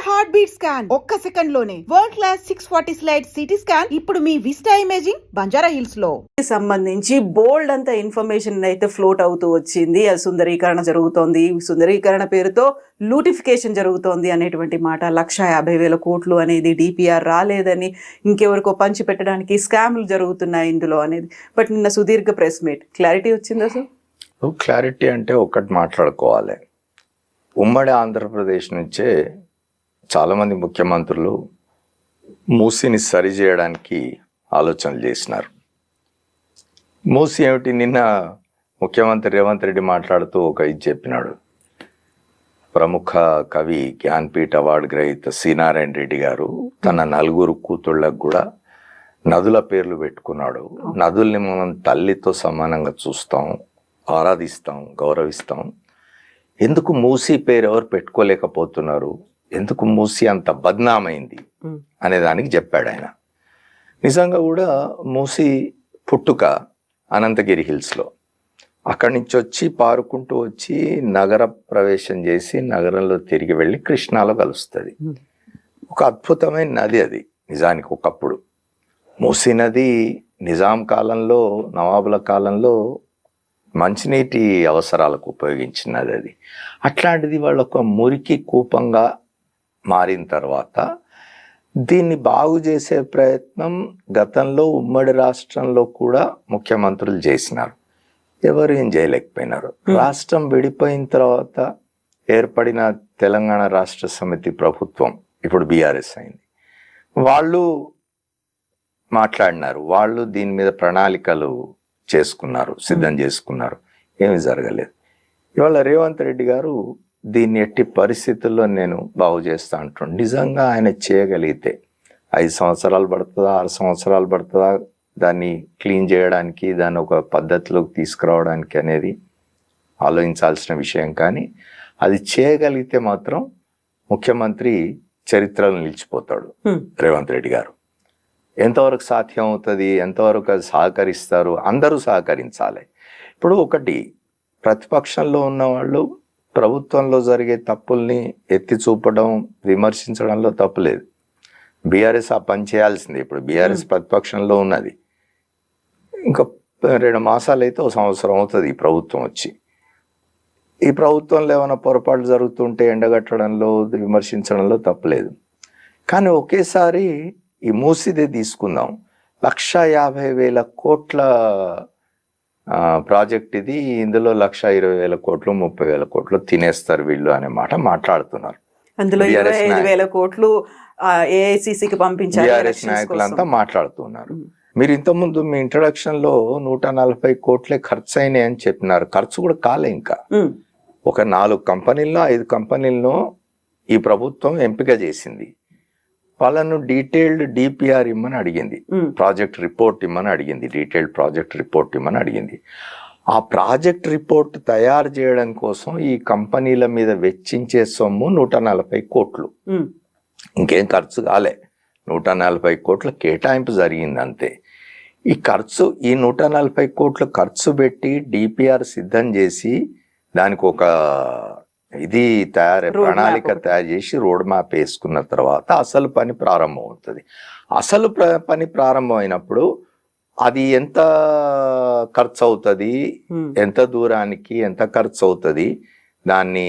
Heart beat scan ఒక్క second లోనే world class 640 slide CT scan ఇప్పుడు మీ విస్టా ఇమేజింగ్ బంజారా హిల్స్ లో సంబంధించి బోల్డ్ అంత ఇన్ఫర్మేషన్ అయితే ఫ్లోట్ అవుతూ వచ్చింది. సుందరీకరణ జరుగుతోంది, సుందరీకరణ పేరుతో లూటిఫికేషన్ జరుగుతోంది అనేటువంటి మాట. 1,50,000 కోట్లు అనేది డిపిఆర్ రాలేదని, ఇంకెవరికో పంచి పెట్టడానికి స్కామ్లు జరుగుతున్నాయి ఇందులో అనేది. బట్ నిన్న సుదీర్ఘ ప్రెస్ మీట్, క్లారిటీ వచ్చిందా సార్? క్లారిటీ అంటే ఒకటి మాట్లాడుకోవాలి. ఉమ్మడి ఆంధ్రప్రదేశ్ నుంచే చాలామంది ముఖ్యమంత్రులు మూసీని సరిచేయడానికి ఆలోచనలు చేసినారు. మూసీ ఏమిటి, నిన్న ముఖ్యమంత్రి రేవంత్ రెడ్డి మాట్లాడుతూ ఒక ఇది చెప్పినాడు. ప్రముఖ కవి జ్ఞాన్పీఠ్ అవార్డు గ్రహీత సి నారాయణ రెడ్డి గారు తన 4 కూతుళ్ళకు కూడా నదుల పేర్లు పెట్టుకున్నాడు. నదుల్ని మనం తల్లితో సమానంగా చూస్తాం, ఆరాధిస్తాం, గౌరవిస్తాం. ఎందుకు మూసీ పేరు ఎవరు పెట్టుకోలేకపోతున్నారు, ఎందుకు మూసీ అంత బద్నామైంది అనే దానికి చెప్పాడు ఆయన. నిజంగా కూడా మూసీ పుట్టుక అనంతగిరి హిల్స్లో, అక్కడి నుంచి వచ్చి పారుకుంటూ వచ్చి నగర ప్రవేశం చేసి నగరంలో తిరిగి వెళ్ళి కృష్ణాలో కలుస్తుంది. ఒక అద్భుతమైన నది అది. నిజానికి ఒకప్పుడు మూసీ నది నిజాం కాలంలో, నవాబుల కాలంలో మంచినీటి అవసరాలకు ఉపయోగించినది అది. అట్లాంటిది వాళ్ళు ఒక మురికి కూపంగా మారిన తర్వాత దీన్ని బాగు చేసే ప్రయత్నం గతంలో ఉమ్మడి రాష్ట్రంలో కూడా ముఖ్యమంత్రులు చేసినారు. ఎవరు ఏం చేయలేకపోయినారు. రాష్ట్రం విడిపోయిన తర్వాత ఏర్పడిన తెలంగాణ రాష్ట్ర సమితి ప్రభుత్వం, ఇప్పుడు బీఆర్ఎస్ అయింది, వాళ్ళు మాట్లాడినారు. వాళ్ళు దీని మీద ప్రణాళికలు చేసుకున్నారు, సిద్ధం చేసుకున్నారు. ఏమి జరగలేదు. ఇవాళ రేవంత్ రెడ్డి గారు దీన్ని ఎట్టి పరిస్థితుల్లో నేను బాగు చేస్తా అంటుండే. నిజంగా ఆయన చేయగలిగితే 5 సంవత్సరాలు పడుతుందా, 6 సంవత్సరాలు పడుతుందా దాన్ని క్లీన్ చేయడానికి, దాన్ని ఒక పద్ధతిలోకి తీసుకురావడానికి అనేది ఆలోచించాల్సిన విషయం. కానీ అది చేయగలిగితే మాత్రం ముఖ్యమంత్రి చరిత్రలో నిలిచిపోతాడు రేవంత్ రెడ్డి గారు. ఎంతవరకు సాధ్యం అవుతుంది, ఎంతవరకు అది సహకరిస్తారు, అందరూ సహకరించాలి. ఇప్పుడు ఒకటి, ప్రతిపక్షంలో ఉన్న వాళ్ళు ప్రభుత్వంలో జరిగే తప్పుల్ని ఎత్తి చూపడం, విమర్శించడంలో తప్పులేదు. బీఆర్ఎస్ ఆ పని చేయాల్సిందే. ఇప్పుడు బీఆర్ఎస్ ప్రతిపక్షంలో ఉన్నది. ఇంకా 2 మాసాలు అయితే 1 సంవత్సరం అవుతుంది ఈ ప్రభుత్వం వచ్చి. ఈ ప్రభుత్వంలో ఏమైనా పొరపాట్లు జరుగుతుంటే ఎండగట్టడంలో, విమర్శించడంలో తప్పులేదు. కానీ ఒకేసారి ఈ మూసీదే తీసుకుందాం, 1,50,000 కోట్ల ప్రాజెక్ట్ ఇది. ఇందులో 1,20,000 కోట్లు, 30,000 కోట్లు తినేస్తారు వీళ్ళు అనే మాట మాట్లాడుతున్నారు. అందులో 25,000 కోట్లు ఏఐసిసికి పంపించారు. బీఆర్ఎస్ నాయకులంతా మాట్లాడుతున్నారు. మీరు ఇంతకుముందు మీ ఇంట్రడక్షన్ లో 140 కోట్లే ఖర్చు అయినాయి అని చెప్పినారు. ఖర్చు కూడా కాలే. ఇంకా ఒక 4 కంపెనీల్లో 5 కంపెనీల్లో ఈ ప్రభుత్వం ఎంపిక చేసింది. వాళ్ళను డీటెయిల్డ్ డిపిఆర్ ఇమ్మని అడిగింది, ప్రాజెక్ట్ రిపోర్ట్ ఇమ్మని అడిగింది, డీటెయిల్డ్ ప్రాజెక్ట్ రిపోర్ట్ ఇమ్మని అడిగింది. ఆ ప్రాజెక్ట్ రిపోర్ట్ తయారు చేయడం కోసం ఈ కంపెనీల మీద వెచ్చించే సొమ్ము 140 కోట్లు. ఇంకేం ఖర్చు కాలే, 140 కోట్ల కేటాయింపు జరిగింది అంతే. ఈ ఖర్చు, ఈ 140 కోట్లు ఖర్చు పెట్టి డిపిఆర్ సిద్ధం చేసి దానికి ఒక ఇది ప్రణాళిక తయారు చేసి రోడ్ మ్యాప్ వేసుకున్న తర్వాత అసలు పని ప్రారంభం అవుతుంది. అసలు పని ప్రారంభం అయినప్పుడు అది ఎంత ఖర్చు అవుతుంది, ఎంత దూరానికి ఎంత ఖర్చు అవుతుంది, దాన్ని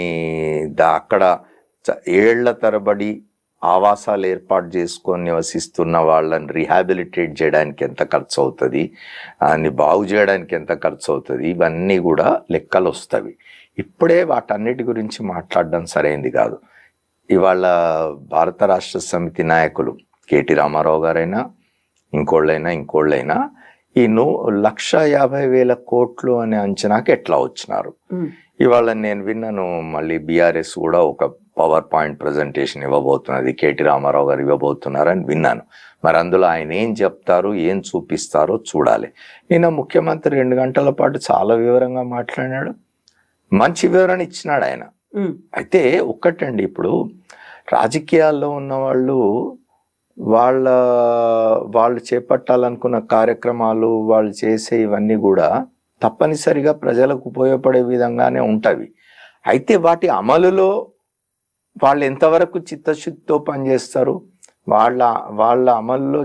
అక్కడ 7 ఏళ్ల తరబడి ఆవాసాలు ఏర్పాటు చేసుకొని నివసిస్తున్న వాళ్ళని రీహాబిలిటేట్ చేయడానికి ఎంత ఖర్చు అవుతుంది, దాన్ని బాగు చేయడానికి ఎంత ఖర్చు అవుతుంది, ఇవన్నీ కూడా లెక్కలు వస్తాయి. ఇప్పుడే వాటన్నిటి గురించి మాట్లాడడం సరైంది కాదు. ఇవాళ భారత రాష్ట్ర సమితి నాయకులు కేటీ రామారావు గారైనా ఇంకోళ్ళైనా ఈ 1,50,000 కోట్లు అనే అంచనాకి ఎట్లా వచ్చినారు. ఇవాళ నేను విన్నాను, మళ్ళీ బీఆర్ఎస్ కూడా ఒక పవర్ పాయింట్ ప్రజెంటేషన్ ఇవ్వబోతున్నది, కేటీ రామారావు గారు ఇవ్వబోతున్నారని విన్నాను. మరి అందులో ఆయన ఏం చెప్తారు, ఏం చూపిస్తారో చూడాలి. నిన్న ముఖ్యమంత్రి 2 గంటల పాటు చాలా వివరంగా మాట్లాడాడు, మంచి వివరణ ఇచ్చినాడు ఆయన. అయితే ఒక్కటండి, ఇప్పుడు రాజకీయాల్లో ఉన్న వాళ్ళు చేపట్టాలనుకున్న కార్యక్రమాలు, వాళ్ళు చేసే ఇవన్నీ కూడా తప్పనిసరిగా ప్రజలకు ఉపయోగపడే విధంగానే ఉంటవి. అయితే వాటి అమలులో వాళ్ళు ఎంతవరకు చిత్తశుద్ధితో పనిచేస్తారు, వాళ్ళ అమల్లో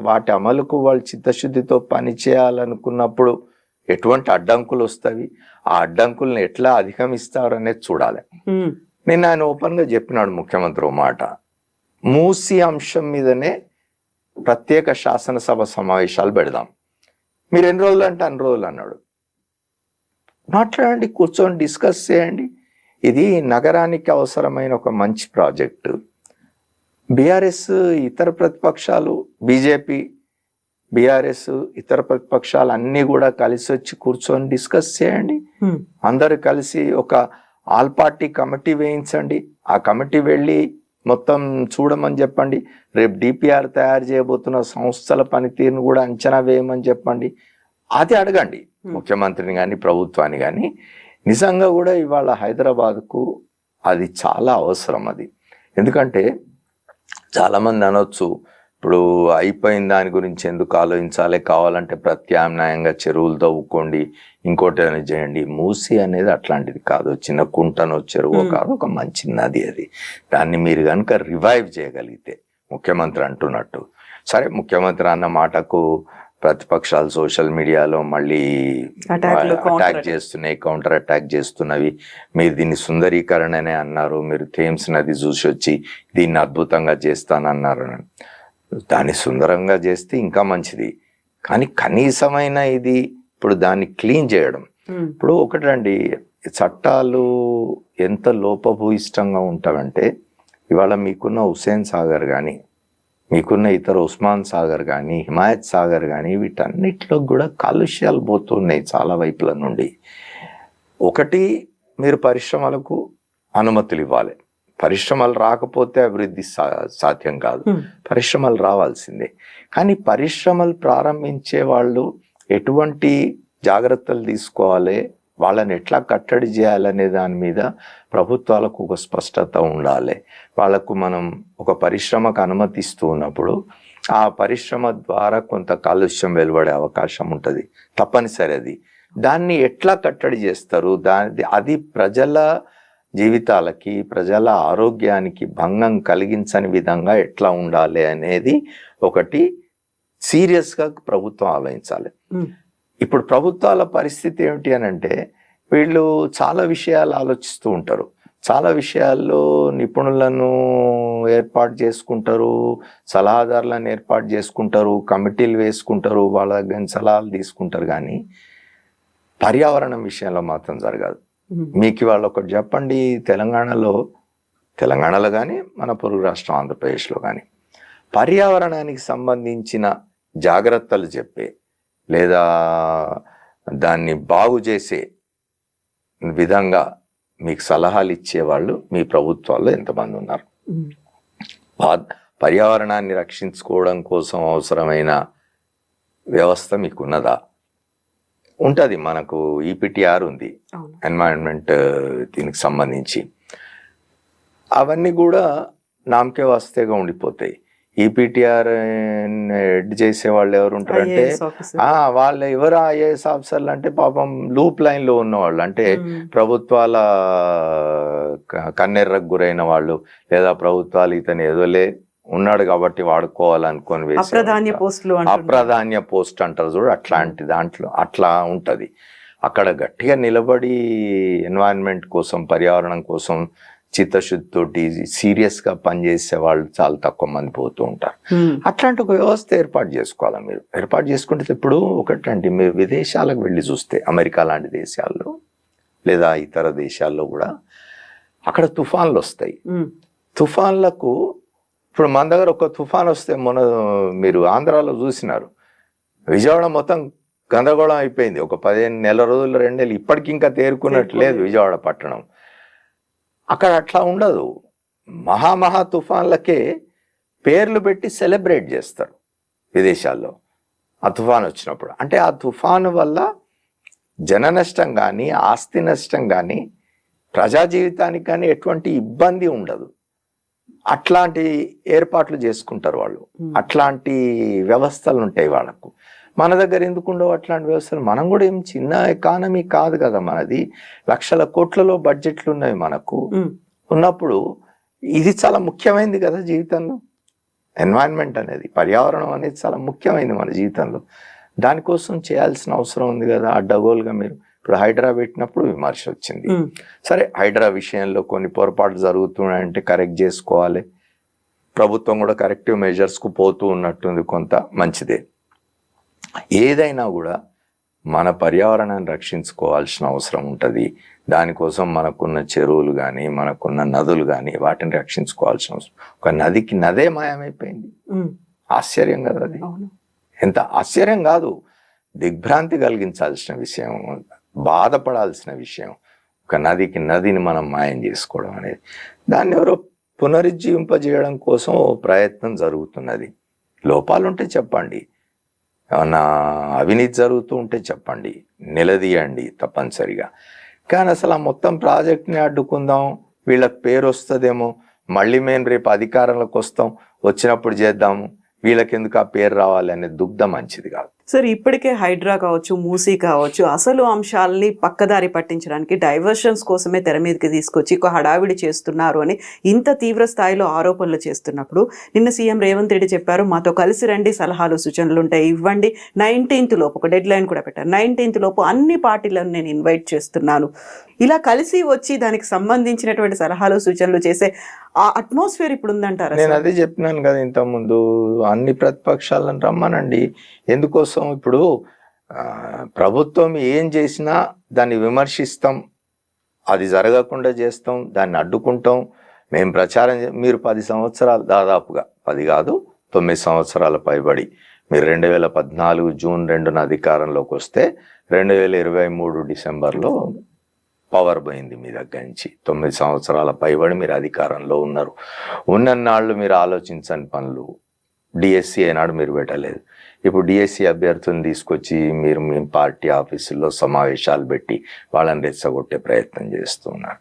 వాటి అమలుకు వాళ్ళు చిత్తశుద్ధితో పని చేయాలనుకున్నప్పుడు ఎటువంటి అడ్డంకులు వస్తాయి, ఆ అడ్డంకులను ఎట్లా అధిగమిస్తారు అనేది చూడాలి. నేను ఆయన ఓపెన్ గా చెప్పినాడు ముఖ్యమంత్రి ఓ మాట, మూసి అంశం మీదనే ప్రత్యేక శాసనసభ సమావేశాలు పెడదాం, మీరు ఎన్ని రోజులు అంటే అన్ని రోజులు అన్నాడు. మాట్లాడండి, కూర్చొని డిస్కస్ చేయండి. ఇది నగరానికి అవసరమైన ఒక మంచి ప్రాజెక్టు. బీఆర్ఎస్ ఇతర ప్రతిపక్షాలు, బీజేపీ, బీఆర్ఎస్ ఇతర ప్రతిపక్షాలు అన్నీ కూడా కలిసి వచ్చి కూర్చొని డిస్కస్ చేయండి. అందరు కలిసి ఒక ఆల్ పార్టీ కమిటీ వేయించండి. ఆ కమిటీ వెళ్ళి మొత్తం చూడమని చెప్పండి. రేపు డిపిఆర్ తయారు చేయబోతున్న సంస్థల పనితీరును కూడా అంచనా వేయమని చెప్పండి. అది అడగండి ముఖ్యమంత్రిని కానీ ప్రభుత్వాన్ని కానీ. నిజంగా కూడా ఇవాళ హైదరాబాద్కు అది చాలా అవసరం. అది ఎందుకంటే చాలామంది అనొచ్చు, ఇప్పుడు అయిపోయిన దాని గురించి ఎందుకు ఆలోచించాలి, కావాలంటే ప్రత్యామ్నాయంగా చెరువులు తవ్వుకోండి, ఇంకోటి అనేది చేయండి. మూసి అనేది అట్లాంటిది కాదు, చిన్న కుంటనో చెరువు కాదు, ఒక మంచి నది. అది దాన్ని మీరు కనుక రివైవ్ చేయగలిగితే, ముఖ్యమంత్రి అంటున్నట్టు, సరే ముఖ్యమంత్రి అన్న మాటకు ప్రతిపక్షాలు సోషల్ మీడియాలో మళ్ళీ అటాక్ చేస్తున్నాయి, కౌంటర్ అటాక్ చేస్తున్నవి. మీరు దీన్ని సుందరీకరణనే అన్నారు, మీరు థేమ్స్ నది చూసి వచ్చి దీన్ని అద్భుతంగా చేస్తానన్నారు. దాన్ని సుందరంగా చేస్తే ఇంకా మంచిది, కానీ కనీసమైన ఇది ఇప్పుడు దాన్ని క్లీన్ చేయడం. ఇప్పుడు ఒకటండి, చట్టాలు ఎంత లోపభూయిష్టంగా ఉంటాయంటే, ఇవాళ మీకున్న హుస్సేన్ సాగర్ కానీ, మీకున్న ఇతర ఉస్మాన్ సాగర్ కానీ, హిమాయత్ సాగర్ కానీ, వీటన్నిటిలో కూడా కాలుష్యాలు పోతున్నాయి చాలా వైపుల నుండి. ఒకటి, మీరు పరిశ్రమలకు అనుమతులు ఇవ్వాలి. పరిశ్రమలు రాకపోతే అభివృద్ధి సాధ్యం కాదు, పరిశ్రమలు రావాల్సిందే. కానీ పరిశ్రమలు ప్రారంభించే వాళ్ళు ఎటువంటి జాగ్రత్తలు తీసుకోవాలి, వాళ్ళని ఎట్లా కట్టడి చేయాలనే దాని మీద ప్రభుత్వాలకు ఒక స్పష్టత ఉండాలి. వాళ్లకు మనం ఒక పరిశ్రమకు అనుమతిస్తూ ఉన్నప్పుడు ఆ పరిశ్రమ ద్వారా కొంత కాలుష్యం వెలువడే అవకాశం ఉంటుంది, తప్పనిసరి. అది దాన్ని ఎట్లా కట్టడి చేస్తారు, అది ప్రజల జీవితాలకి, ప్రజల ఆరోగ్యానికి భంగం కలిగించని విధంగా ఎట్లా ఉండాలి అనేది ఒకటి సీరియస్గా ప్రభుత్వం ఆలోచించాలి. ఇప్పుడు ప్రభుత్వాల పరిస్థితి ఏమిటి అని అంటే, వీళ్ళు చాలా విషయాలు ఆలోచిస్తూ ఉంటారు, చాలా విషయాల్లో నిపుణులను ఏర్పాటు చేసుకుంటారు, సలహాదారులను ఏర్పాటు చేసుకుంటారు, కమిటీలు వేసుకుంటారు, వాళ్ళ దగ్గర సలహాలు తీసుకుంటారు. కానీ పర్యావరణం విషయంలో మాత్రం జరగదు. మీకు వాళ్ళు ఒకటి చెప్పండి, తెలంగాణలో కానీ మన పొరుగు రాష్ట్రం ఆంధ్రప్రదేశ్లో కానీ పర్యావరణానికి సంబంధించిన జాగ్రత్తలు చెప్పే లేదా దాన్ని బాగు చేసే విధంగా మీకు సలహాలు ఇచ్చేవాళ్ళు మీ ప్రభుత్వాల్లో ఎంతమంది ఉన్నారు? పర్యావరణాన్ని రక్షించుకోవడం కోసం అవసరమైన వ్యవస్థ మీకున్నదా? ఉంటుంది. మనకు ఈపీటీఆర్ ఉంది, ఎన్వైరన్మెంట్ దీనికి సంబంధించి. అవన్నీ కూడా నామకే వాస్తేగా ఉండిపోతాయి. ఈపీటీఆర్ హెడ్ చేసే వాళ్ళు ఎవరు ఉంటారంటే, వాళ్ళు ఎవరు ఐఏఎస్ ఆఫీసర్లు అంటే పాపం లూప్ లైన్ లో ఉన్నవాళ్ళు, అంటే ప్రభుత్వాల కన్నెర్రకు గురైన వాళ్ళు, లేదా ప్రభుత్వాలు ఇతను ఏదోలే ఉన్నాడు కాబట్టి వాడుకోవాలనుకొని వేసి అప్రాధాన్య పోస్ట్ అంటారు చూడు, అట్లాంటి దాంట్లో అట్లా ఉంటది. అక్కడ గట్టిగా నిలబడి ఎన్వైరన్మెంట్ కోసం, పర్యావరణం కోసం చిత్తశుద్ధితోటి సీరియస్ గా పనిచేసే వాళ్ళు చాలా తక్కువ మంది పోతూ ఉంటారు. అట్లాంటి ఒక వ్యవస్థ ఏర్పాటు చేసుకోవాలి. మీరు ఏర్పాటు చేసుకుంటే, ఇప్పుడు ఒకటండి, మీరు విదేశాలకు వెళ్ళి చూస్తే, అమెరికా లాంటి దేశాల్లో లేదా ఇతర దేశాల్లో కూడా అక్కడ తుఫాన్లు వస్తాయి. తుఫాన్లకు ఇప్పుడు మన దగ్గర ఒక తుఫాన్ వస్తే, మొన్న మీరు ఆంధ్రాలో చూసినారు, విజయవాడ మొత్తం గందరగోళం అయిపోయింది. ఒక 15 నెల రోజులు 2 నెలలు ఇప్పటికి ఇంకా తేరుకున్నట్టు లేదు విజయవాడ పట్టణం. అక్కడ అట్లా ఉండదు. మహా తుఫాన్లకే పేర్లు పెట్టి సెలబ్రేట్ చేస్తారు విదేశాల్లో ఆ తుఫాన్ వచ్చినప్పుడు. అంటే ఆ తుఫాను వల్ల జన నష్టం కానీ, ఆస్తి నష్టం కానీ, ప్రజా జీవితానికి కానీ ఎటువంటి ఇబ్బంది ఉండదు. అట్లాంటి ఏర్పాట్లు చేసుకుంటారు వాళ్ళు, అట్లాంటి వ్యవస్థలు ఉంటాయి వాళ్ళకు. మన దగ్గర ఎందుకు ఉండవు అట్లాంటి వ్యవస్థలు? మనం కూడా ఏం చిన్న ఎకానమీ కాదు కదా మనది, లక్షల కోట్లలో బడ్జెట్లు ఉన్నాయి మనకు. ఉన్నప్పుడు ఇది చాలా ముఖ్యమైనది కదా జీవితంలో. ఎన్వైరన్మెంట్ అనేది, పర్యావరణం అనేది చాలా ముఖ్యమైనది మన జీవితంలో. దానికోసం చేయాల్సిన అవసరం ఉంది కదా. అడ్డగోలుగా మీరు ఇప్పుడు హైడ్రా పెట్టినప్పుడు విమర్శ వచ్చింది. సరే, హైడ్రా విషయంలో కొన్ని పొరపాట్లు జరుగుతున్నాయంటే కరెక్ట్ చేసుకోవాలి. ప్రభుత్వం కూడా కరెక్టివ్ మెజర్స్కు పోతూ ఉన్నట్టుంది, కొంత మంచిదే. ఏదైనా కూడా మన పర్యావరణాన్ని రక్షించుకోవాల్సిన అవసరం ఉంటుంది. దానికోసం మనకున్న చెరువులు కానీ మనకున్న నదులు కానీ వాటిని రక్షించుకోవాల్సిన అవసరం. ఒక నదికి నదే మాయమైపోయింది. ఆశ్చర్యం కదా అది. ఎంత ఆశ్చర్యం కాదు, దిగ్భ్రాంతి కలిగించాల్సిన విషయం, బాధపడాల్సిన విషయం. ఒక నదికి నదిని మనం మాయం చేసుకోవడం అనేది, దాన్ని ఎవరో పునరుజ్జీవింపజేయడం కోసం ఓ ప్రయత్నం జరుగుతున్నది. లోపాలు ఉంటే చెప్పండి, ఏమన్నా అవినీతి జరుగుతూ ఉంటే చెప్పండి, నిలదీయండి తప్పనిసరిగా. కానీ అసలు ఆ మొత్తం ప్రాజెక్ట్ని అడ్డుకుందాం, వీళ్ళకి పేరు వస్తుందేమో, మళ్ళీ మేము రేపు అధికారంలోకి వస్తాం, వచ్చినప్పుడు చేద్దాము, వీళ్ళకెందుకు ఆ పేరు రావాలి అనే దుగ్ధ మంచిది కాదు. సార్, ఇప్పటికే హైడ్రా కావచ్చు, మూసీ కావచ్చు, అసలు అంశాలని పక్కదారి పట్టించడానికి డైవర్షన్స్ కోసమే తెర మీదకి తీసుకొచ్చి ఒక హడావిడి చేస్తున్నారు అని ఇంత తీవ్ర స్థాయిలో ఆరోపణలు చేస్తున్నప్పుడు నిన్న సీఎం రేవంత్ రెడ్డి చెప్పారు, మాతో కలిసి రండి, సలహాలు సూచనలు ఉంటాయి, ఇవ్వండి. 19th లోపు ఒక డెడ్ లైన్ కూడా పెట్టారు. 19th లోపు అన్ని పార్టీలను నేను ఇన్వైట్ చేస్తున్నాను. ఇలా కలిసి వచ్చి దానికి సంబంధించినటువంటి సలహాలు సూచనలు చేసే ఆ అట్మాస్ఫియర్ ఇప్పుడు ఉందంటారా? నేను అదే చెప్పినాను కదా ఇంతకుముందు, అన్ని ప్రతిపక్షాలను రమ్మనండి. ఎందుకోసం? ఇప్పుడు ప్రభుత్వం ఏం చేసినా దాన్ని విమర్శిస్తాం, అది జరగకుండా చేస్తాం, దాన్ని అడ్డుకుంటాం, మేము ప్రచారం మీరు 10 సంవత్సరాలు, దాదాపుగా 10 కాదు 9 సంవత్సరాల పైబడి, మీరు 2014 జూన్ 2న అధికారంలోకి వస్తే 2023 డిసెంబర్లో పవర్ పోయింది మీ దగ్గర నుంచి. 9 సంవత్సరాల పైబడి మీరు అధికారంలో ఉన్నారు. ఉన్నన్నాళ్ళు మీరు ఆలోచించని పనులు. డిఎస్సి అయినాడు మీరు పెట్టలేదు. ఇప్పుడు డిఎస్సి అభ్యర్థులను తీసుకొచ్చి మీరు మీ పార్టీ ఆఫీసుల్లో సమావేశాలు పెట్టి వాళ్ళని రెచ్చగొట్టే ప్రయత్నం చేస్తున్నారు.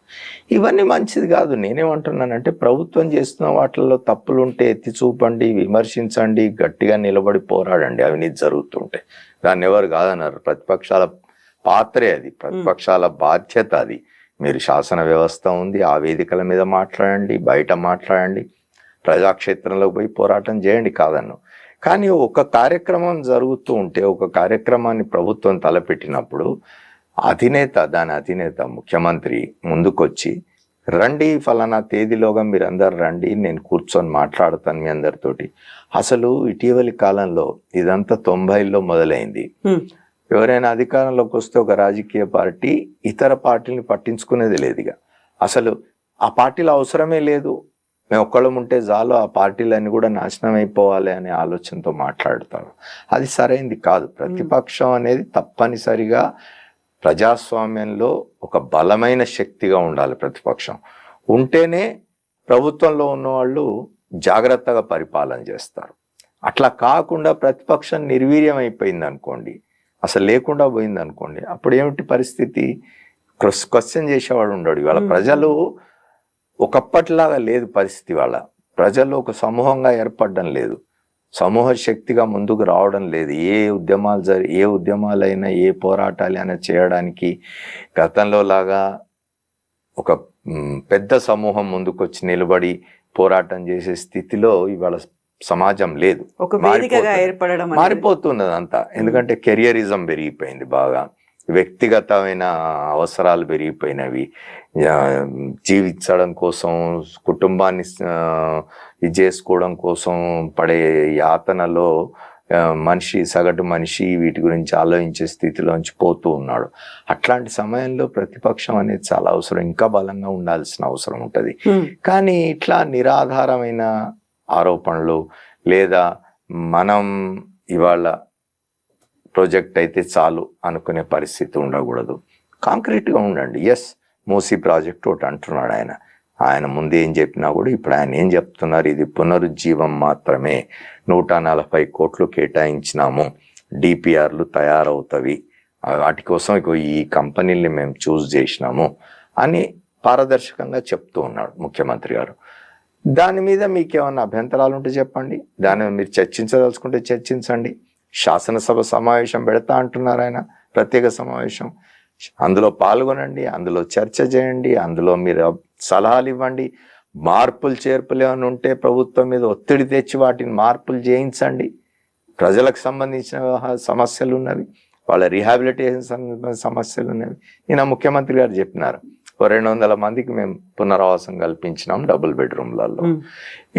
ఇవన్నీ మంచిది కాదు. నేనేమంటున్నానంటే, ప్రభుత్వం చేస్తున్న వాటిల్లో తప్పులుంటే ఎత్తి చూపండి, విమర్శించండి, గట్టిగా నిలబడి పోరాడండి. అవినీతి జరుగుతుంటే దాన్ని ఎవరు కాదన్నారు. ప్రతిపక్షాల పాత్రే అది, ప్రతిపక్షాల బాధ్యత అది. మీరు శాసన వ్యవస్థ ఉంది, ఆ వేదికల మీద మాట్లాడండి, బయట మాట్లాడండి, ప్రజాక్షేత్రంలోకి పోయి పోరాటం చేయండి, కాదన్ను. కానీ ఒక కార్యక్రమం జరుగుతూ ఉంటే, ఒక కార్యక్రమాన్ని ప్రభుత్వం తలపెట్టినప్పుడు దాని అధినేత ముఖ్యమంత్రి ముందుకొచ్చి, రండి ఫలానా తేదీలోగా మీరు అందరు రండి, నేను కూర్చొని మాట్లాడతాను మీ అందరితోటి. అసలు ఇటీవలి కాలంలో ఇదంతా 90ల్లో మొదలైంది. ఎవరైనా అధికారంలోకి వస్తే ఒక రాజకీయ పార్టీ ఇతర పార్టీని పట్టించుకునేది లేదు. ఇక అసలు ఆ పార్టీల అవసరమే లేదు, మేము ఒక్కళ్ళం ఉంటే చాలు, ఆ పార్టీలన్నీ కూడా నాశనం అయిపోవాలి అనే ఆలోచనతో మాట్లాడతారు. అది సరైంది కాదు. ప్రతిపక్షం అనేది తప్పనిసరిగా ప్రజాస్వామ్యంలో ఒక బలమైన శక్తిగా ఉండాలి. ప్రతిపక్షం ఉంటేనే ప్రభుత్వంలో ఉన్నవాళ్ళు జాగ్రత్తగా పరిపాలన చేస్తారు. అట్లా కాకుండా ప్రతిపక్షం నిర్వీర్యం అయిపోయింది అనుకోండి, అసలు లేకుండా పోయింది అనుకోండి, అప్పుడు ఏమిటి పరిస్థితి? క్వశ్చన్ చేసేవాడు ఉండడు. ఇవాళ ప్రజలు ఒకప్పటిలాగా లేదు పరిస్థితి. వాళ్ళ ప్రజలు ఒక సమూహంగా ఏర్పడడం లేదు, సమూహ శక్తిగా ముందుకు రావడం లేదు. ఏ ఉద్యమాలైనా ఏ పోరాటాలైనా చేయడానికి గతంలో లాగా ఒక పెద్ద సమూహం ముందుకొచ్చి నిలబడి పోరాటం చేసే స్థితిలో ఇవాళ సమాజం లేదు. మారిపోతున్నది అంతా. ఎందుకంటే కెరియరిజం పెరిగిపోయింది బాగా, వ్యక్తిగతమైన అవసరాలు పెరిగిపోయినవి. జీవించడం కోసం, కుటుంబాన్ని ఇది చేసుకోవడం కోసం పడే యాతనలో సగటు మనిషి వీటి గురించి ఆలోచించే స్థితిలోంచి పోతూ ఉన్నాడు. అట్లాంటి సమయంలో ప్రతిపక్షం అనేది చాలా అవసరం, ఇంకా బలంగా ఉండాల్సిన అవసరం ఉంటుంది. కానీ ఇట్లా నిరాధారమైన ఆరోపణలు, లేదా మనం ఇవాళ ప్రాజెక్ట్ అయితే చాలు అనుకునే పరిస్థితి ఉండకూడదు. కాంక్రీట్గా ఉండండి. ఎస్, మూసీ ప్రాజెక్ట్ ఒకటి అంటున్నాడు ఆయన ముందు ఏం చెప్పినా కూడా ఇప్పుడు ఆయన ఏం చెప్తున్నారు, ఇది పునరుజ్జీవం మాత్రమే, 140 కోట్లు కేటాయించినాము, డిపిఆర్లు తయారవుతవి, వాటి కోసం ఈ కంపెనీల్ని మేము చూస్ చేసినాము అని పారదర్శకంగా చెప్తూ ఉన్నాడు ముఖ్యమంత్రి గారు. దాని మీద మీకు ఏమన్నా అభ్యంతరాలు ఉంటే చెప్పండి, దాని మీరు చర్చించదలుచుకుంటే చర్చించండి. శాసనసభ సమావేశం పెడతా అంటున్నారు ఆయన, ప్రత్యేక సమావేశం, అందులో పాల్గొనండి, అందులో చర్చ చేయండి, అందులో మీరు సలహాలు ఇవ్వండి. మార్పులు చేర్పులు ఏమైనా ఉంటే ప్రభుత్వం మీద ఒత్తిడి తెచ్చి వాటిని మార్పులు చేయించండి. ప్రజలకు సంబంధించిన సమస్యలు ఉన్నవి, వాళ్ళ రీహాబిలిటేషన్ సమస్యలు ఉన్నవి. నిన్న ముఖ్యమంత్రి గారు చెప్పినారు 200 మందికి మేము పునరావాసం కల్పించినాం డబుల్ బెడ్రూమ్లలో.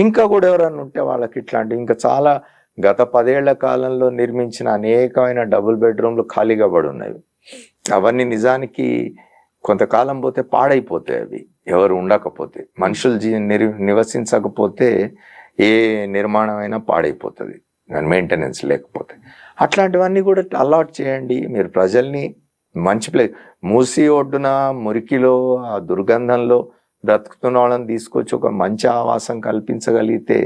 ఇంకా కూడా ఎవరైనా ఉంటే వాళ్ళకి ఇట్లాంటి ఇంకా చాలా గత 10 ఏళ్ల కాలంలో నిర్మించిన అనేకమైన డబుల్ బెడ్రూమ్లు ఖాళీగా పడి ఉన్నవి. అవన్నీ నిజానికి కొంతకాలం పోతే పాడైపోతాయి. అవి ఎవరు ఉండకపోతే, మనుషులు నివసించకపోతే ఏ నిర్మాణం అయినా పాడైపోతుంది మెయింటెనెన్స్ లేకపోతే. అట్లాంటివన్నీ కూడా అలాట్ చేయండి. మీరు ప్రజల్ని మంచి ప్లేస్, మూసి ఒడ్డున మురికిలో ఆ దుర్గంధంలో బ్రతుకుతున్న వాళ్ళని తీసుకొచ్చి ఒక మంచి ఆవాసం కల్పించగలిగితే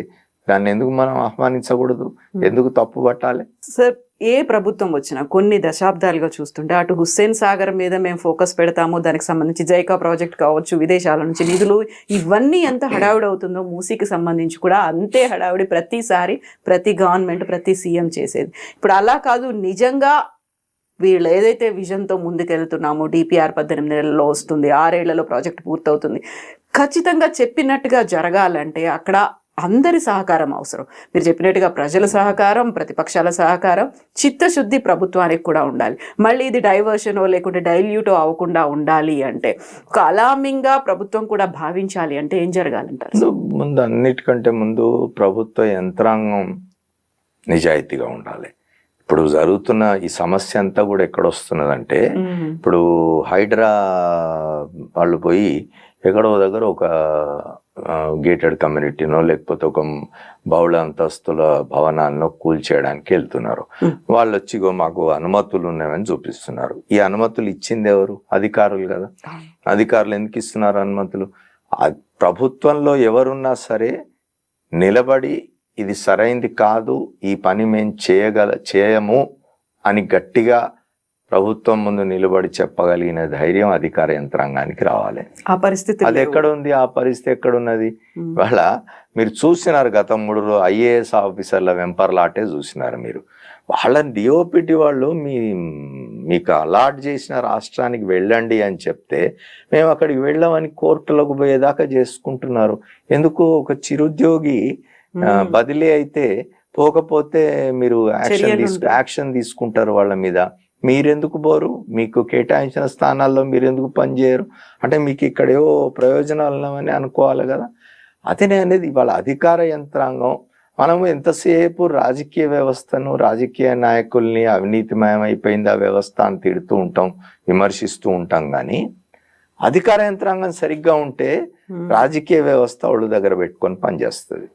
దాన్ని ఎందుకు మనం ఆహ్వానించకూడదు? ఎందుకు తప్పు పట్టాలి? సార్, ఏ ప్రభుత్వం వచ్చినా కొన్ని దశాబ్దాలుగా చూస్తుంటే అటు హుస్సేన్ సాగర్ మీద మేము ఫోకస్ పెడతాము, దానికి సంబంధించి జైకా ప్రాజెక్ట్ కావచ్చు, విదేశాల నుంచి నిధులు, ఇవన్నీ ఎంత హడావుడి అవుతుందో మూసీకి సంబంధించి కూడా అంతే హడావుడి ప్రతిసారి ప్రతి గవర్నమెంట్ ప్రతి సీఎం చేసేది. ఇప్పుడు అలా కాదు, నిజంగా వీళ్ళు ఏదైతే విజన్తో ముందుకెళ్తున్నామో DPR 18 నెలల్లో వస్తుంది, 6 ఏళ్లలో ప్రాజెక్ట్ పూర్తవుతుంది, ఖచ్చితంగా చెప్పినట్టుగా జరగాలంటే అక్కడ అందరి సహకారం అవసరం. మీరు చెప్పినట్టుగా ప్రజల సహకారం, ప్రతిపక్షాల సహకారం, చిత్తశుద్ధి ప్రభుత్వానికి కూడా ఉండాలి. మళ్ళీ ఇది డైవర్షనో లేకుంటే డైల్యూటో అవ్వకుండా ఉండాలి అంటే, ఒక అలామింగ్గా ప్రభుత్వం కూడా భావించాలి అంటే ఏం జరగాలంటారు? ముందు అన్నిటికంటే ముందు ప్రభుత్వ యంత్రాంగం నిజాయితీగా ఉండాలి. ఇప్పుడు జరుగుతున్న ఈ సమస్య అంతా కూడా ఎక్కడొస్తున్నదంటే, ఇప్పుడు హైడ్రా వాళ్ళు పోయి ఎక్కడో దగ్గర ఒక గేటెడ్ కమ్యూనిటీనో లేకపోతే ఒక బహుళ అంతస్తుల భవనాలను కూల్చేయడానికి వెళ్తున్నారు. వాళ్ళు వచ్చి మాకు అనుమతులు ఉన్నాయని చూపిస్తున్నారు. ఈ అనుమతులు ఇచ్చింది ఎవరు? అధికారులు కదా. అధికారులు ఎందుకు ఇస్తున్నారు అనుమతులు? ప్రభుత్వంలో ఎవరున్నా సరే నిలబడి ఇది సరైంది కాదు, ఈ పని మేము చేయము అని గట్టిగా ప్రభుత్వం ముందు నిలబడి చెప్పగలిగిన ధైర్యం అధికార యంత్రాంగానికి రావాలి. ఆ పరిస్థితి అది ఎక్కడ ఉంది? ఆ పరిస్థితి ఎక్కడున్నది? వాళ్ళ మీరు చూసినారు గత 3 IAS ఆఫీసర్ల వెంపర్లాటే చూసినారు మీరు. వాళ్ళ డిఓపిటి వాళ్ళు మీకు అలాట్ చేసిన రాష్ట్రానికి వెళ్ళండి అని చెప్తే మేము అక్కడికి వెళ్ళామని కోర్టులకు పోయేదాకా చేసుకుంటున్నారు. ఎందుకు? ఒక చిరుద్యోగి బదిలీ అయితే పోకపోతే మీరు యాక్షన్ తీసుకుంటారు వాళ్ళ మీద. మీరెందుకు పోరు? మీకు కేటాయించిన స్థానాల్లో మీరెందుకు పనిచేయరు? అంటే మీకు ఇక్కడేవో ప్రయోజనాలు ఉన్నామని అనుకోవాలి కదా. అతనే అనేది ఇవాళ అధికార యంత్రాంగం. మనము ఎంతసేపు రాజకీయ వ్యవస్థను, రాజకీయ నాయకుల్ని అవినీతిమయం అయిపోయింది ఆ వ్యవస్థ అని తిడుతూ ఉంటాం, విమర్శిస్తూ ఉంటాం. కానీ అధికార యంత్రాంగం సరిగ్గా ఉంటే రాజకీయ వ్యవస్థ ఒళ్ళు దగ్గర పెట్టుకొని పనిచేస్తుంది.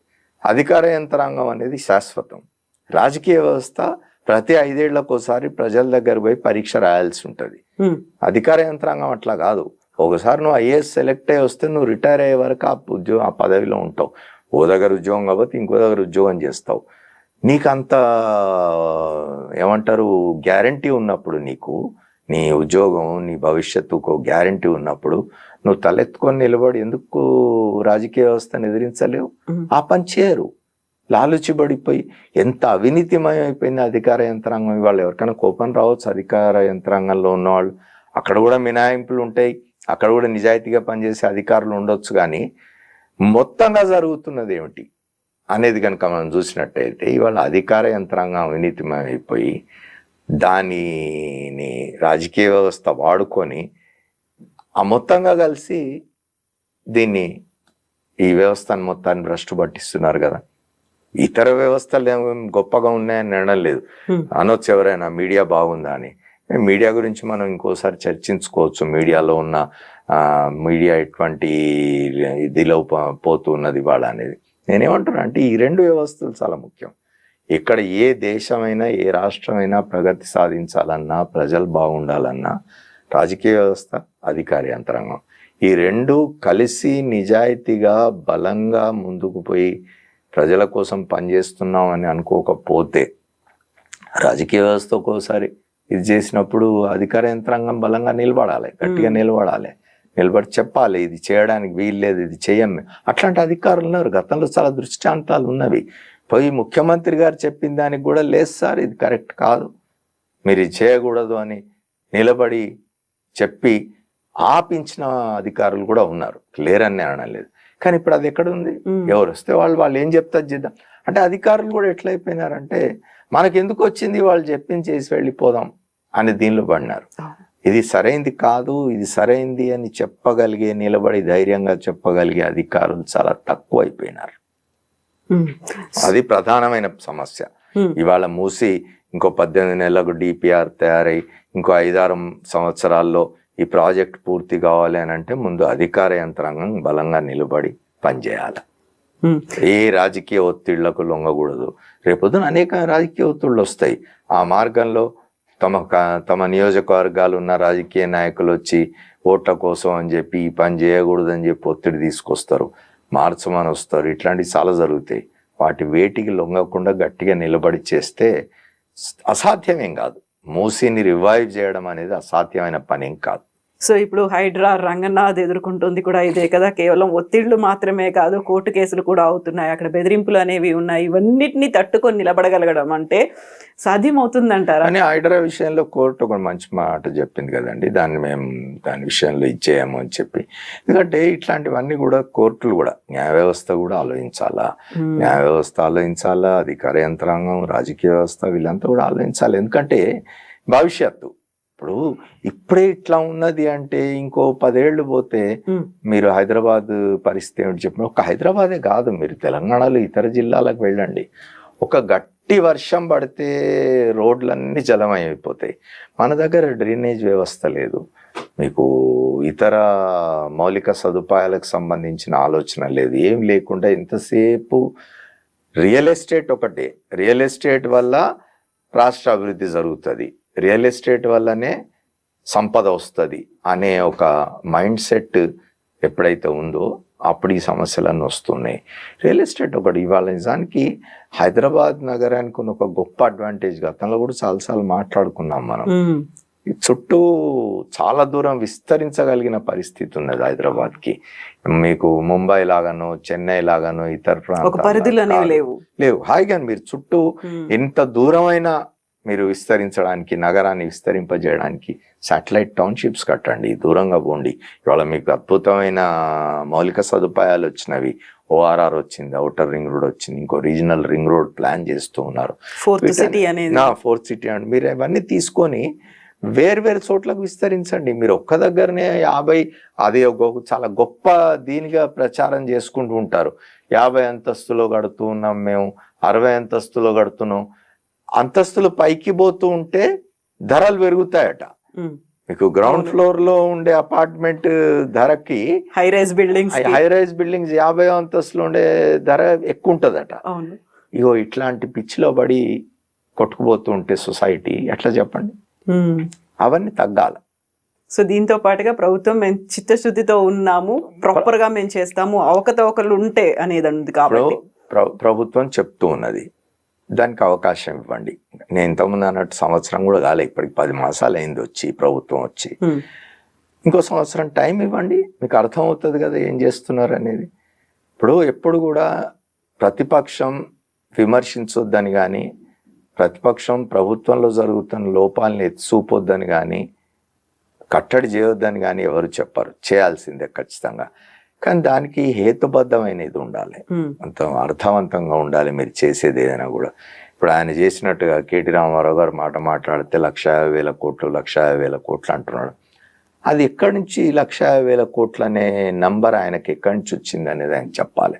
అధికార యంత్రాంగం అనేది శాశ్వతం. రాజకీయ వ్యవస్థ ప్రతి 5 ఏళ్లకోసారి ప్రజల దగ్గర పోయి పరీక్ష రాయాల్సి ఉంటుంది. అధికార యంత్రాంగం అట్లా కాదు. ఒకసారి నువ్వు IAS సెలెక్ట్ అయ్యి వస్తే నువ్వు రిటైర్ అయ్యే వరకు ఆ పదవిలో ఉంటావు. ఓ దగ్గర ఉద్యోగం కాబట్టి ఇంకో దగ్గర ఉద్యోగం చేస్తావు. నీకు అంత ఏమంటారు గ్యారంటీ ఉన్నప్పుడు, నీకు నీ ఉద్యోగం, నీ భవిష్యత్తుకు గ్యారంటీ ఉన్నప్పుడు నువ్వు తలెత్తుకొని నిలబడి ఎందుకు రాజకీయ వ్యవస్థను ఎదిరించలేవు? ఆ పని చేయరు. లాలుచిబడిపోయి ఎంత అవినీతిమయం అయిపోయింది అధికార యంత్రాంగం. ఇవాళ ఎవరికైనా కోపం రావచ్చు అధికార యంత్రాంగంలో ఉన్నవాళ్ళు. అక్కడ కూడా మినహాయింపులు ఉంటాయి, అక్కడ కూడా నిజాయితీగా పనిచేసే అధికారులు ఉండొచ్చు. కానీ మొత్తంగా జరుగుతున్నది ఏమిటి అనేది కనుక మనం చూసినట్టయితే ఇవాళ అధికార యంత్రాంగం అవినీతిమయం అయిపోయి దానిని రాజకీయ వ్యవస్థ వాడుకొని ఆ మొత్తంగా కలిసి దీన్ని ఈ వ్యవస్థను మొత్తాన్ని భ్రష్టు పట్టిస్తున్నారు కదా. ఇతర వ్యవస్థలు గొప్పగా ఉన్నాయని అనడం లేదు. అనొచ్చు ఎవరైనా మీడియా బాగుందా అని. మీడియా గురించి మనం ఇంకోసారి చర్చించుకోవచ్చు. మీడియాలో ఉన్న మీడియా ఎటువంటి ఇదిలో పోతున్నది వాళ్ళ అనేది. నేనేమంటున్నా అంటే ఈ 2 వ్యవస్థలు చాలా ముఖ్యం. ఇక్కడ ఏ దేశమైనా ఏ రాష్ట్రమైనా ప్రగతి సాధించాలన్నా, ప్రజలు బాగుండాలన్నా రాజకీయ వ్యవస్థ, అధికార యంత్రాంగం ఈ 2 కలిసి నిజాయితీగా బలంగా ముందుకు పోయి ప్రజల కోసం పనిచేస్తున్నాం అని అనుకోకపోతే, రాజకీయ వ్యవస్థ ఒక్కోసారి ఇది చేసినప్పుడు అధికార యంత్రాంగం బలంగా నిలబడాలి, గట్టిగా నిలబడాలి, నిలబడి చెప్పాలి ఇది చేయడానికి వీల్లేదు, ఇది చెయ్యం. అట్లాంటి అధికారులు ఉన్నారు. గతంలో చాలా దృష్టాంతాలు ఉన్నవి. పోయి ముఖ్యమంత్రి గారు చెప్పిన దానికి కూడా లేదు సార్ ఇది కరెక్ట్ కాదు, మీరు ఇది చేయకూడదు అని నిలబడి చెప్పి ఆపించిన అధికారులు కూడా ఉన్నారు. లేరని అనడం లేదు. కానీ ఇప్పుడు అది ఎక్కడ ఉంది? ఎవరు వస్తే వాళ్ళు ఏం చెప్తారు చేద్దాం అంటే అధికారులు కూడా ఎట్లయిపోయినారంటే మనకి ఎందుకు వచ్చింది వాళ్ళు చెప్పింది చేసి వెళ్ళిపోదాం అని దీనిలో పడినారు. ఇది సరైంది కాదు, ఇది సరైంది అని చెప్పగలిగే, నిలబడి ధైర్యంగా చెప్పగలిగే అధికారులు చాలా తక్కువ అయిపోయినారు. అది ప్రధానమైన సమస్య. ఇవాళ మూసి ఇంకో 18 నెలలకు డిపిఆర్ తయారై ఇంకో 5-6 సంవత్సరాల్లో ఈ ప్రాజెక్ట్ పూర్తి కావాలి అని అంటే ముందు అధికార యంత్రాంగం బలంగా నిలబడి పనిచేయాలి. ఏ రాజకీయ ఒత్తిళ్లకు లొంగకూడదు. రేపొద్దున అనేక రాజకీయ ఒత్తిళ్ళు వస్తాయి. ఆ మార్గంలో తమ నియోజకవర్గాలు ఉన్న రాజకీయ నాయకులు వచ్చి ఓట్ల కోసం అని చెప్పి ఈ పని చేయకూడదు అని చెప్పి ఒత్తిడి తీసుకొస్తారు, మార్చమని వస్తారు. ఇట్లాంటివి చాలా జరుగుతాయి. వాటి వేటికి లొంగకుండా గట్టిగా నిలబడి చేస్తే అసాధ్యమేం కాదు. మూసీని రివైవ్ చేయడం అనేది అసాధ్యమైన పనేం కాదు. సో ఇప్పుడు హైడ్రా రంగనాథ్ ఎదుర్కొంటుంది కూడా ఇదే కదా, కేవలం ఒత్తిళ్లు మాత్రమే కాదు, కోర్టు కేసులు కూడా అవుతున్నాయి, అక్కడ బెదిరింపులు అనేవి ఉన్నాయి. ఇవన్నిటిని తట్టుకొని నిలబడగలగడం అంటే సాధ్యమవుతుందంటారా? అని హైడ్రా విషయంలో కోర్టు ఒక మంచి మాట చెప్పింది కదండి, దాని విషయంలో ఇచ్చేయము అని చెప్పి. ఎందుకంటే ఇట్లాంటివన్నీ కూడా కోర్టులు కూడా, న్యాయ వ్యవస్థ కూడా ఆలోచించాలా, న్యాయ వ్యవస్థ ఆలోచించాలా, అధికార యంత్రాంగం, రాజకీయ వ్యవస్థ వీళ్ళంతా కూడా ఆలోచించాలి. ఎందుకంటే భవిష్యత్తు ఇప్పుడే ఇట్లా ఉన్నది అంటే ఇంకో 10 ఏళ్ళు పోతే మీరు హైదరాబాద్ పరిస్థితి ఏమిటి చెప్పిన, ఒక హైదరాబాదే కాదు, మీరు తెలంగాణలో ఇతర జిల్లాలకు వెళ్ళండి, ఒక గట్టి వర్షం పడితే రోడ్లన్నీ జలమయమైపోతాయి. మన దగ్గర డ్రైనేజ్ వ్యవస్థ లేదు, మీకు ఇతర మౌలిక సదుపాయాలకు సంబంధించిన ఆలోచన లేదు, ఏం లేకుండా ఇంతసేపు రియల్ ఎస్టేట్ ఒకటే, రియల్ ఎస్టేట్ వల్ల రాష్ట్ర అభివృద్ధి జరుగుతుంది, రియల్ ఎస్టేట్ వల్లనే సంపద వస్తుంది అనే ఒక మైండ్ సెట్ ఎప్పుడైతే ఉందో అప్పుడు ఈ సమస్యలన్నీ వస్తున్నాయి. రియల్ ఎస్టేట్ ఒకటి ఇవాళ నిజానికి హైదరాబాద్ నగరానికి ఉన్న ఒక గొప్ప అడ్వాంటేజ్, గతంలో కూడా చాలాసార్లు మాట్లాడుకున్నాం మనం, చుట్టూ చాలా దూరం విస్తరించగలిగిన పరిస్థితి ఉన్నది హైదరాబాద్కి. మీకు ముంబై లాగానో చెన్నై లాగానో ఇతర ప్రాంతాలు లేవు. హాయిగా మీరు చుట్టూ ఎంత దూరమైనా మీరు విస్తరించడానికి, నగరాన్ని విస్తరింపజేయడానికి శాటిలైట్ టౌన్షిప్స్ కట్టండి, దూరంగా పోండి. ఇవాళ మీకు అద్భుతమైన మౌలిక సదుపాయాలు వచ్చినవి, ORR వచ్చింది, ఔటర్ రింగ్ రోడ్ వచ్చింది, ఇంకో రీజనల్ రింగ్ రోడ్ ప్లాన్ చేస్తూ ఉన్నారు, ఫోర్త్ సిటీ అండి. మీరు ఇవన్నీ తీసుకొని వేర్వేరు చోట్లకు విస్తరించండి. మీరు ఒక్క దగ్గరనే 50, అదే చాలా గొప్ప దీనిగా ప్రచారం చేసుకుంటూ ఉంటారు. 50 అంతస్తులో కడుతూ ఉన్నాం మేము, 60 అంతస్తులో కడుతున్నాం. అంతస్తులు పైకి పోతూ ఉంటే ధరలు పెరుగుతాయట. మీకు గ్రౌండ్ ఫ్లోర్ లో ఉండే అపార్ట్మెంట్ ధరకి హై రైజ్ బిల్డింగ్స్ 50 అంతస్తులు ఉండే ధర ఎక్కువ ఉంటదట. ఇగో ఇట్లాంటి పిచ్చిలో పడి కొట్టుకుపోతూ ఉంటే సొసైటీ ఎట్లా చెప్పండి, అవన్నీ తగ్గాలి. సో దీంతో పాటుగా ప్రభుత్వం మేము చిత్తశుద్ధితో ఉన్నాము, ప్రాపర్ గా మేము చేస్తాము, అవకతవకలు ఉంటే అనేది ఉంది కాబట్టి ప్రభుత్వం చెప్తూ ఉన్నది, దానికి అవకాశం ఇవ్వండి. నేను ఇంతకుముందు అన్నట్టు సంవత్సరం కూడా కాలే, ఇప్పటికి 10 మాసాలు అయింది వచ్చి ప్రభుత్వం వచ్చి, ఇంకో సంవత్సరం టైం ఇవ్వండి, మీకు అర్థమవుతుంది కదా ఏం చేస్తున్నారు అనేది. ఎప్పుడు కూడా ప్రతిపక్షం విమర్శించొద్దని కానీ, ప్రతిపక్షం ప్రభుత్వంలో జరుగుతున్న లోపాలని ఎత్తిచూపొద్దని కానీ, కట్టడి చేయొద్దని కానీ ఎవరు చెప్పరు, చేయాల్సిందే ఖచ్చితంగా. కానీ దానికి హేతుబద్ధమైనది ఉండాలి, అంత అర్థవంతంగా ఉండాలి మీరు చేసేది ఏదైనా కూడా. ఇప్పుడు ఆయన చేసినట్టుగా కేటీ రామారావు గారు మాట్లాడితే 1,50,000 కోట్లు 1,50,000 కోట్లు అంటున్నాడు. అది ఎక్కడి నుంచి 1,50,000 కోట్లు అనే నంబర్ ఆయనకి ఎక్కడి నుంచి వచ్చింది అనేది ఆయన చెప్పాలి.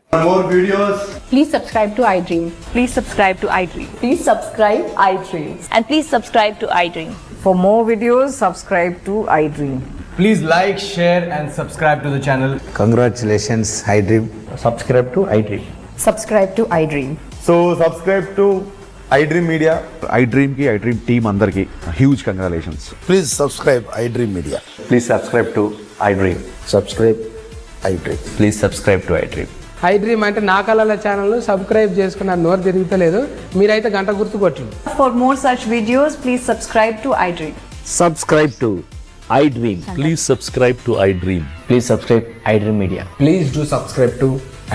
Please subscribe to iDream. Please subscribe to iDream. Please subscribe iDream. And please subscribe to iDream. For more videos, subscribe to iDream. Please like, share and subscribe to the channel. Congratulations, iDream. Subscribe to iDream. Subscribe to iDream. So subscribe to iDream Media. iDream team andarki huge congratulations. Please subscribe iDream Media. Please subscribe to iDream. Subscribe iDream. Please subscribe to iDream. iDream అంటే నా కళల channel subscribe చేసుకున్న నోరు తిరుగుతలేదు, మీరైతే గంట గుర్తు కొట్టండి. For more such videos, please subscribe to iDream. Subscribe to iDream. Please subscribe to iDream. Please subscribe iDream Media. Please do subscribe to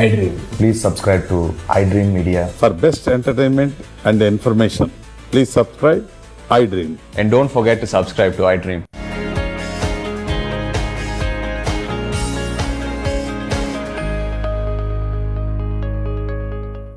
iDream. Please subscribe to iDream Media. For best entertainment and information, please subscribe iDream. And don't forget to subscribe to iDream.